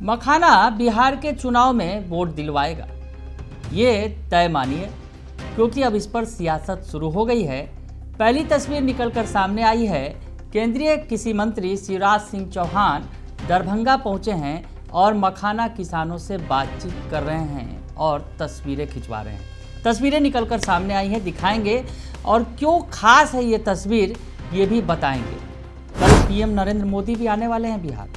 मखाना बिहार के चुनाव में वोट दिलवाएगा, ये तय मानिए, क्योंकि अब इस पर सियासत शुरू हो गई है। पहली तस्वीर निकलकर सामने आई है। केंद्रीय कृषि मंत्री शिवराज सिंह चौहान दरभंगा पहुंचे हैं और मखाना किसानों से बातचीत कर रहे हैं और तस्वीरें खिंचवा रहे हैं। तस्वीरें निकलकर सामने आई हैं, दिखाएंगे और क्यों खास है ये तस्वीर ये भी बताएंगे। कल पीएम नरेंद्र मोदी भी आने वाले हैं बिहार,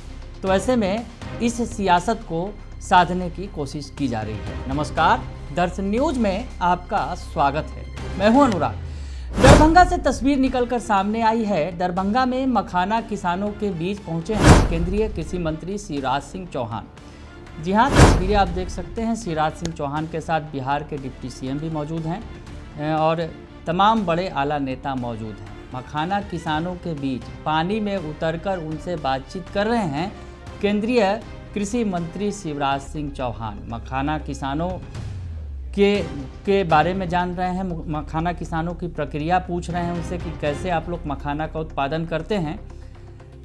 तो ऐसे में इस सियासत को साधने की कोशिश की जा रही है। नमस्कार, दर्शन न्यूज में आपका स्वागत है। मैं हूं अनुराग। दरभंगा से तस्वीर निकलकर सामने आई है। दरभंगा में मखाना किसानों के बीच पहुंचे हैं केंद्रीय कृषि मंत्री शिवराज सिंह चौहान। जी हां, तस्वीरें आप देख सकते हैं। शिवराज सिंह चौहान के साथ बिहार के डिप्टी सीएम भी मौजूद हैं और तमाम बड़े आला नेता मौजूद हैं। मखाना किसानों के बीच पानी में उतरकर उनसे बातचीत कर रहे हैं केंद्रीय कृषि मंत्री शिवराज सिंह चौहान। मखाना किसानों के बारे में जान रहे हैं, मखाना किसानों की प्रक्रिया पूछ रहे हैं उनसे कि कैसे आप लोग मखाना का उत्पादन करते हैं।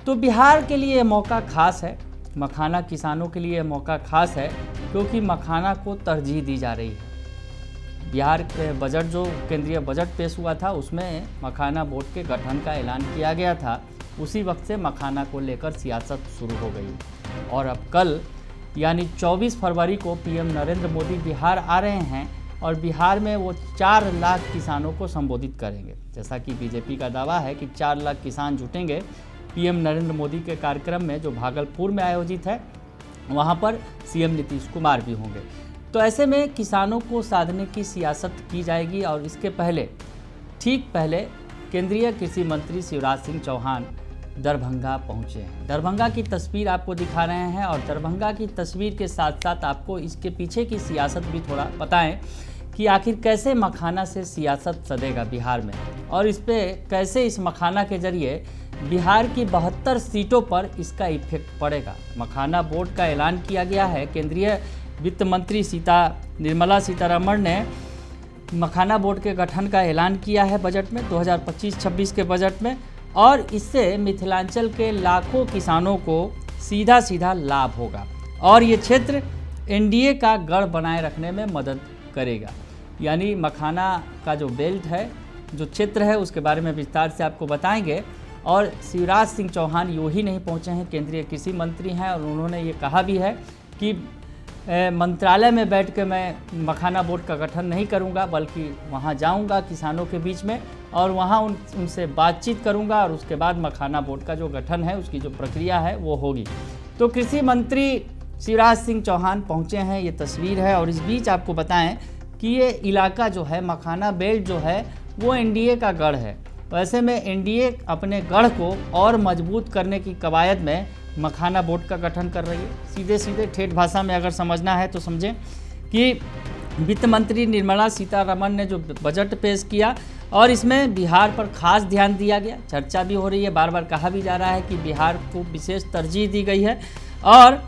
तो बिहार के लिए ये मौका खास है, मखाना किसानों के लिए ये मौका खास है, क्योंकि मखाना को तरजीह दी जा रही है। बिहार के बजट, जो केंद्रीय बजट पेश हुआ था, उसमें मखाना बोर्ड के गठन का ऐलान किया गया था। उसी वक्त से मखाना को लेकर सियासत शुरू हो गई और अब कल यानी 24 फरवरी को पीएम नरेंद्र मोदी बिहार आ रहे हैं और बिहार में वो 4 लाख किसानों को संबोधित करेंगे। जैसा कि बीजेपी का दावा है कि 4 लाख किसान जुटेंगे पीएम नरेंद्र मोदी के कार्यक्रम में, जो भागलपुर में आयोजित है। वहाँ पर सीएम नीतीश कुमार भी होंगे। तो ऐसे में किसानों को साधने की सियासत की जाएगी और इसके पहले, ठीक पहले, केंद्रीय कृषि मंत्री शिवराज सिंह चौहान दरभंगा पहुंचे हैं। दरभंगा की तस्वीर आपको दिखा रहे हैं और दरभंगा की तस्वीर के साथ साथ आपको इसके पीछे की सियासत भी थोड़ा बताएं कि आखिर कैसे मखाना से सियासत सधेगा बिहार में और इस पे कैसे इस मखाना के जरिए बिहार की 72 सीटों पर इसका इफेक्ट पड़ेगा। मखाना बोर्ड का ऐलान किया गया है। केंद्रीय वित्त मंत्री निर्मला सीतारमण ने मखाना बोर्ड के गठन का ऐलान किया है बजट में, 2025-26 के बजट में, और इससे मिथिलांचल के लाखों किसानों को सीधा सीधा लाभ होगा और ये क्षेत्र एनडीए का गढ़ बनाए रखने में मदद करेगा। यानी मखाना का जो बेल्ट है, जो क्षेत्र है, उसके बारे में विस्तार से आपको बताएंगे। और शिवराज सिंह चौहान यूँ ही नहीं पहुँचे हैं, केंद्रीय कृषि मंत्री हैं और उन्होंने ये कहा भी है कि मंत्रालय में बैठ के मैं मखाना बोर्ड का गठन नहीं करूंगा, बल्कि वहां जाऊंगा किसानों के बीच में और वहां उनसे बातचीत करूंगा और उसके बाद मखाना बोर्ड का जो गठन है, उसकी जो प्रक्रिया है वो होगी। तो कृषि मंत्री शिवराज सिंह चौहान पहुंचे हैं, ये तस्वीर है। और इस बीच आपको बताएं कि ये इलाका जो है, मखाना बेल्ट जो है, वो एनडीए का गढ़ है। वैसे में एनडीए अपने गढ़ को और मजबूत करने की कवायद में मखाना बोर्ड का गठन कर रही है। सीधे सीधे ठेठ भाषा में अगर समझना है तो समझें कि वित्त मंत्री निर्मला सीतारमण ने जो बजट पेश किया और इसमें बिहार पर खास ध्यान दिया गया। चर्चा भी हो रही है, बार बार कहा भी जा रहा है कि बिहार को विशेष तरजीह दी गई है और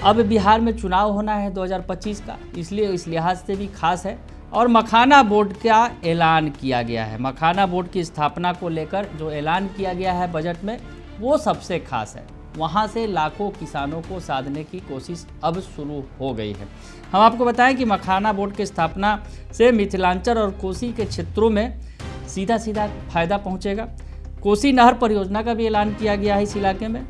अब बिहार में चुनाव होना है 2025 का, इसलिए इस लिहाज से भी खास है। और मखाना बोर्ड का ऐलान किया गया है। मखाना बोर्ड की स्थापना को लेकर जो ऐलान किया गया है बजट में, वो सबसे खास है। वहाँ से लाखों किसानों को साधने की कोशिश अब शुरू हो गई है। हम आपको बताएं कि मखाना बोर्ड की स्थापना से मिथिलांचल और कोसी के क्षेत्रों में सीधा सीधा फायदा पहुंचेगा। कोसी नहर परियोजना का भी ऐलान किया गया है इस इलाके में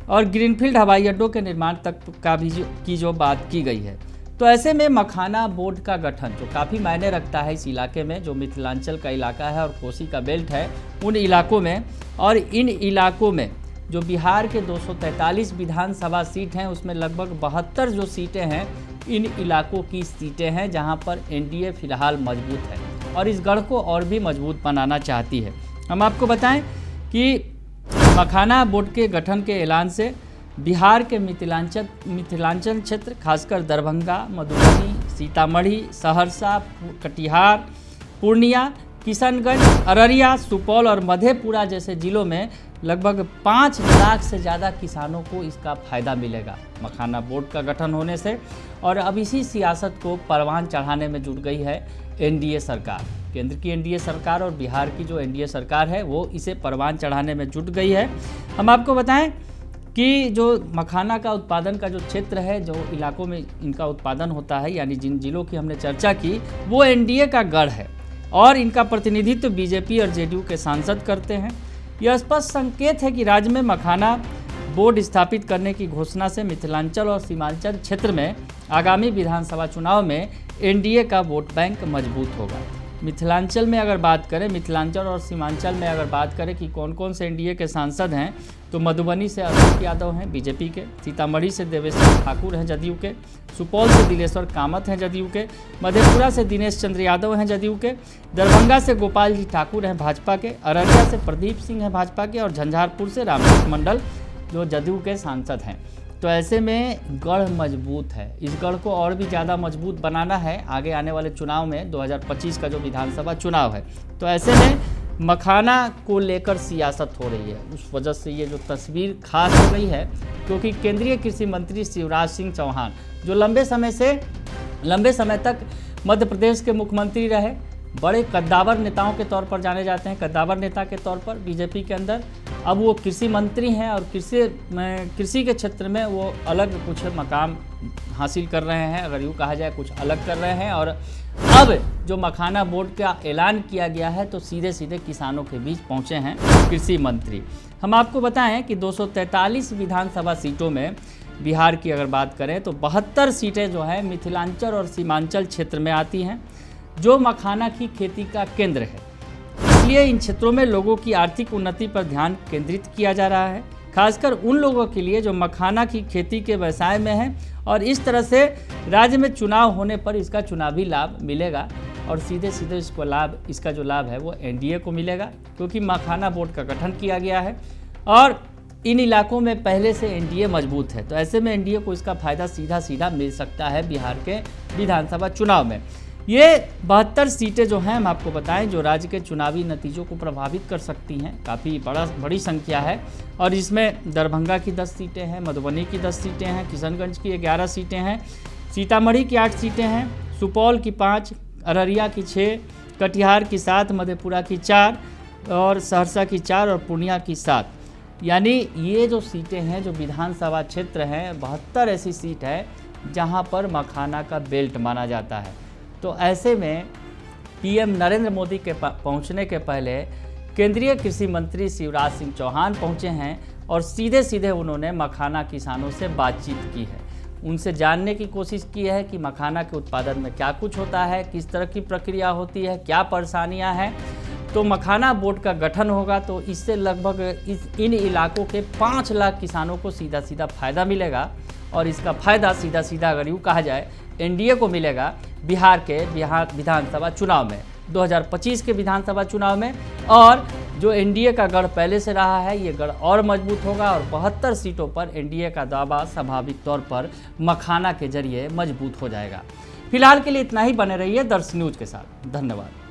और ग्रीनफील्ड हवाई अड्डों के निर्माण तक का भी जो बात की गई है। तो ऐसे में मखाना बोर्ड का गठन जो काफ़ी मायने रखता है इस इलाके में, जो मिथिलांचल का इलाका है और कोसी का बेल्ट है, उन इलाकों में। और इन इलाकों में जो बिहार के 243 विधानसभा सीट हैं, उसमें लगभग 72 जो सीटें हैं, इन इलाकों की सीटें हैं जहां पर एनडीए फिलहाल मजबूत है और इस गढ़ को और भी मजबूत बनाना चाहती है। हम आपको बताएं कि मखाना बोर्ड के गठन के ऐलान से बिहार के मिथिलांचल क्षेत्र, खासकर दरभंगा, मधुबनी, सीतामढ़ी, सहरसा, कटिहार, पूर्णिया, किशनगंज, अररिया, सुपौल और मधेपुरा जैसे जिलों में लगभग 5 लाख से ज़्यादा किसानों को इसका फ़ायदा मिलेगा मखाना बोर्ड का गठन होने से। और अब इसी सियासत को परवान चढ़ाने में जुट गई है एनडीए सरकार। केंद्र की एनडीए सरकार और बिहार की जो एनडीए सरकार है, वो इसे परवान चढ़ाने में जुट गई है। हम आपको बताएं कि जो मखाना का उत्पादन का जो क्षेत्र है, जो इलाकों में इनका उत्पादन होता है, यानी जिन जिलों की हमने चर्चा की, वो एनडीए का गढ़ है और इनका प्रतिनिधित्व बीजेपी और जेडीयू के सांसद करते हैं। यह स्पष्ट संकेत है कि राज्य में मखाना बोर्ड स्थापित करने की घोषणा से मिथिलांचल और सीमांचल क्षेत्र में आगामी विधानसभा चुनाव में एनडीए का वोट बैंक मजबूत होगा। मिथिलांचल में अगर बात करें, मिथिलांचल और सीमांचल में अगर बात करें कि कौन कौन से एनडीए के सांसद हैं, तो मधुबनी से अशोक यादव हैं बीजेपी के, सीतामढ़ी से देवेश्वर ठाकुर हैं जदयू के, सुपौल से दिलेश्वर कामत हैं जदयू के, मधेपुरा से दिनेश चंद्र यादव हैं जदयू के, दरभंगा से गोपाल जी ठाकुर हैं भाजपा के, अररिया से प्रदीप सिंह हैं भाजपा के और झंझारपुर से रामकृष्ण मंडल जो जदयू के सांसद हैं। तो ऐसे में गढ़ मजबूत है। इस गढ़ को और भी ज़्यादा मजबूत बनाना है आगे आने वाले चुनाव में, 2025 का जो विधानसभा चुनाव है। तो ऐसे में मखाना को लेकर सियासत हो रही है, उस वजह से ये जो तस्वीर खास हो गई है, क्योंकि केंद्रीय कृषि मंत्री शिवराज सिंह चौहान जो लंबे समय तक मध्य प्रदेश के मुख्यमंत्री रहे, बड़े कद्दावर नेताओं के तौर पर जाने जाते हैं, कद्दावर नेता के तौर पर बीजेपी के अंदर। अब वो कृषि मंत्री हैं और कृषि के क्षेत्र में वो अलग कुछ मकाम हासिल कर रहे हैं, अगर यूँ कहा जाए कुछ अलग कर रहे हैं। और अब जो मखाना बोर्ड का ऐलान किया गया है, तो सीधे सीधे किसानों के बीच पहुँचे हैं कृषि मंत्री। हम आपको बताएं कि 243 विधानसभा सीटों में बिहार की अगर बात करें तो 72 सीटें जो है मिथिलांचल और सीमांचल क्षेत्र में आती हैं, जो मखाना की खेती का केंद्र है। इसलिए इन क्षेत्रों में लोगों की आर्थिक उन्नति पर ध्यान केंद्रित किया जा रहा है, खासकर उन लोगों के लिए जो मखाना की खेती के व्यवसाय में हैं। और इस तरह से राज्य में चुनाव होने पर इसका चुनावी लाभ मिलेगा और सीधे सीधे इसका जो लाभ है वो एनडीए को मिलेगा, क्योंकि मखाना बोर्ड का गठन किया गया है और इन इलाकों में पहले से एनडीए मजबूत है। तो ऐसे में एनडीए को इसका फायदा सीधा मिल सकता है बिहार के विधानसभा चुनाव में। ये 72 सीटें जो हैं हम आपको बताएं, जो राज्य के चुनावी नतीजों को प्रभावित कर सकती हैं, काफ़ी बड़ी संख्या है। और इसमें दरभंगा की 10 सीटें हैं, मधुबनी की 10 सीटें हैं, किशनगंज की 11 सीटें हैं, सीतामढ़ी की 8 सीटें हैं, सुपौल की 5, अररिया की 6, कटिहार की 7, मधेपुरा की 4 और सहरसा की 4 और पूर्णिया की 7। यानी ये जो सीटें हैं, जो विधानसभा क्षेत्र हैं, 72 ऐसी सीट है जहाँ पर मखाना का बेल्ट माना जाता है। तो ऐसे में पीएम नरेंद्र मोदी के पहुंचने के पहले केंद्रीय कृषि मंत्री शिवराज सिंह चौहान पहुंचे हैं और सीधे सीधे उन्होंने मखाना किसानों से बातचीत की है, उनसे जानने की कोशिश की है कि मखाना के उत्पादन में क्या कुछ होता है, किस तरह की प्रक्रिया होती है, क्या परेशानियां हैं। तो मखाना बोर्ड का गठन होगा तो इससे लगभग इन इलाकों के 5 लाख किसानों को सीधा फ़ायदा मिलेगा और इसका फ़ायदा सीधा अगर यूँ कहा जाए एनडीए को मिलेगा बिहार विधानसभा चुनाव में, 2025 के विधानसभा चुनाव में। और जो एनडीए का गढ़ पहले से रहा है, ये गढ़ और मजबूत होगा और 72 सीटों पर एनडीए का दावा स्वाभाविक तौर पर मखाना के जरिए मजबूत हो जाएगा। फिलहाल के लिए इतना ही, बने रहिए दर्श न्यूज़ के साथ। धन्यवाद।